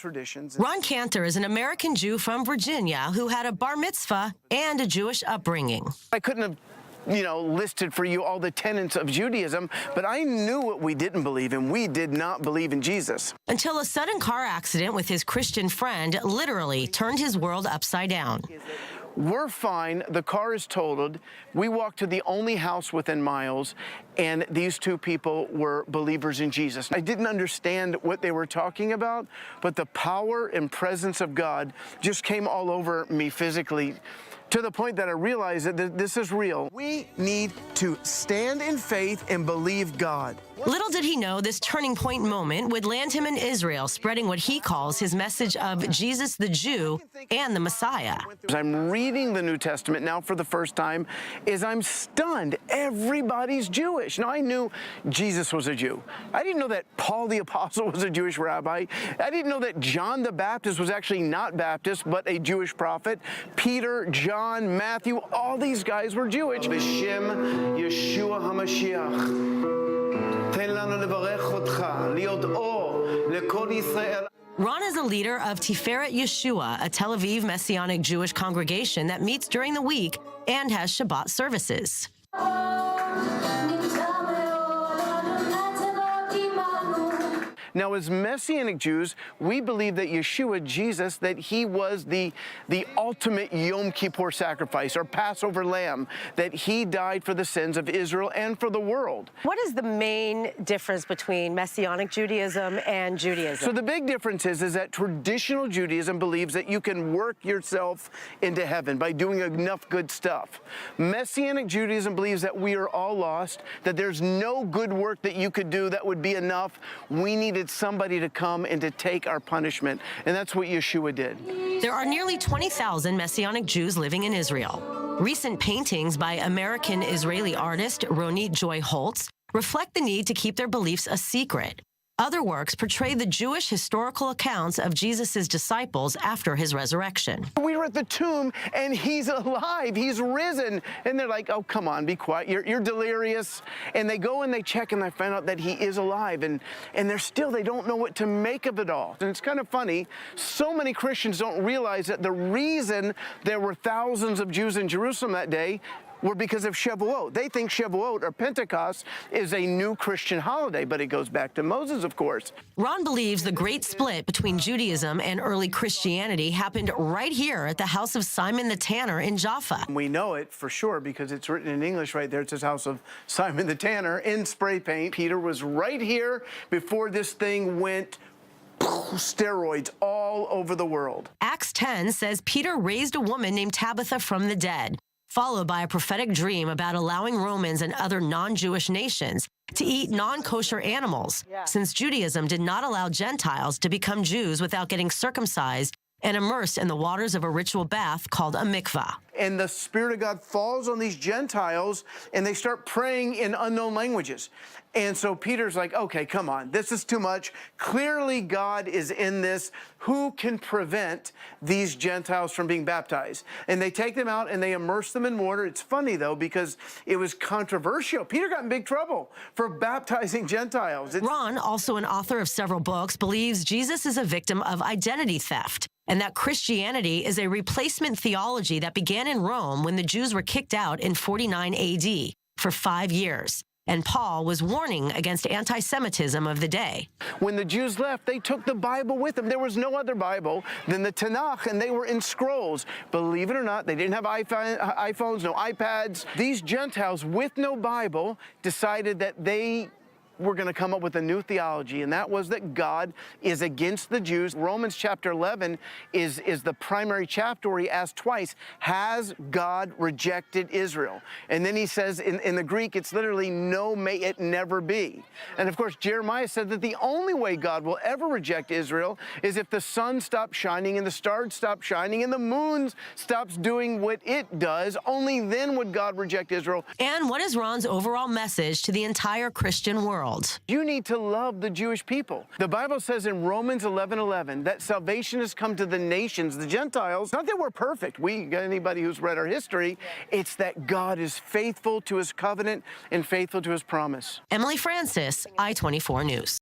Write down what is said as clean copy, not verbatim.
traditions. Ron Cantor is an American Jew from Virginia who had a bar mitzvah and a Jewish upbringing. I couldn't have listed for you all the tenets of Judaism, but I knew what we didn't believe in. We did not believe in Jesus. Until a sudden car accident with his Christian friend literally turned his world upside down. We're fine. The car is totaled. We walked to the only house within miles, and these two people were believers in Jesus. I didn't understand what they were talking about, but the power and presence of God just came all over me physically, to the point that I realized that this is real. We need to stand in faith and believe God. Little did he know this turning point moment would land him in Israel, spreading what he calls his message of Jesus the Jew and the Messiah. As I'm reading the New Testament now for the first time, I'm stunned. Everybody's Jewish. Now, I knew Jesus was a Jew. I didn't know that Paul the Apostle was a Jewish rabbi. I didn't know that John the Baptist was actually not Baptist, but a Jewish prophet. Peter, John, Matthew, all these guys were Jewish. B'Shem Yeshua HaMashiach. Ron is a leader of Tiferet Yeshua, a Tel Aviv Messianic Jewish congregation that meets during the week and has Shabbat services. Now, as Messianic Jews, we believe that Yeshua, Jesus, that he was the ultimate Yom Kippur sacrifice, or Passover lamb, that he died for the sins of Israel and for the world. What is the main difference between Messianic Judaism and Judaism? So the big difference is that traditional Judaism believes that you can work yourself into heaven by doing enough good stuff. Messianic Judaism believes that we are all lost, that there's no good work that you could do that would be enough. We needed somebody to come and to take our punishment, and that's what Yeshua did. There are nearly 20,000 Messianic Jews living in Israel. Recent paintings by American-Israeli artist Ronit Joy Holtz reflect the need to keep their beliefs a secret. Other works portray the Jewish historical accounts of Jesus' disciples after his resurrection. We were at the tomb, and he's alive. He's risen. And they're like, oh, come on, be quiet. You're delirious. And they go and they check, and they find out that he is alive. And they don't know what to make of it all. And it's kind of funny. So many Christians don't realize that the reason there were thousands of Jews in Jerusalem that day were because of Shavuot. They think Shavuot, or Pentecost, is a new Christian holiday, but it goes back to Moses, of course. Ron believes the great split between Judaism and early Christianity happened right here at the house of Simon the Tanner in Jaffa. We know it for sure because it's written in English right there. It says House of Simon the Tanner in spray paint. Peter was right here before this thing went steroids all over the world. Acts 10 says Peter raised a woman named Tabitha from the dead, followed by a prophetic dream about allowing Romans and other non-Jewish nations to eat non-kosher animals, since Judaism did not allow Gentiles to become Jews without getting circumcised and immersed in the waters of a ritual bath called a mikvah. And the Spirit of God falls on these Gentiles, and they start praying in unknown languages. And so Peter's like, okay, come on, this is too much. Clearly God is in this. Who can prevent these Gentiles from being baptized? And they take them out and they immerse them in water. It's funny, though, because it was controversial. Peter got in big trouble for baptizing Gentiles. Ron, also an author of several books, believes Jesus is a victim of identity theft, and that Christianity is a replacement theology that began in Rome when the Jews were kicked out in 49 AD for 5 years. And Paul was warning against anti-Semitism of the day. When the Jews left, they took the Bible with them. There was no other Bible than the Tanakh, and they were in scrolls. Believe it or not, they didn't have iPhones, no iPads. These Gentiles with no Bible decided that they were going to come up with a new theology, and that was that God is against the Jews. Romans chapter 11 is the primary chapter where he asks twice, has God rejected Israel? And then he says in the Greek, it's literally, no, may it never be. And of course, Jeremiah said that the only way God will ever reject Israel is if the sun stops shining and the stars stop shining and the moon stops doing what it does. Only then would God reject Israel. And what is Ron's overall message to the entire Christian world? You need to love the Jewish people. The Bible says in Romans 11:11 that salvation has come to the nations, the Gentiles. Not that we're perfect. Anybody who's read our history, it's that God is faithful to his covenant and faithful to his promise. Emily Francis, I-24 News.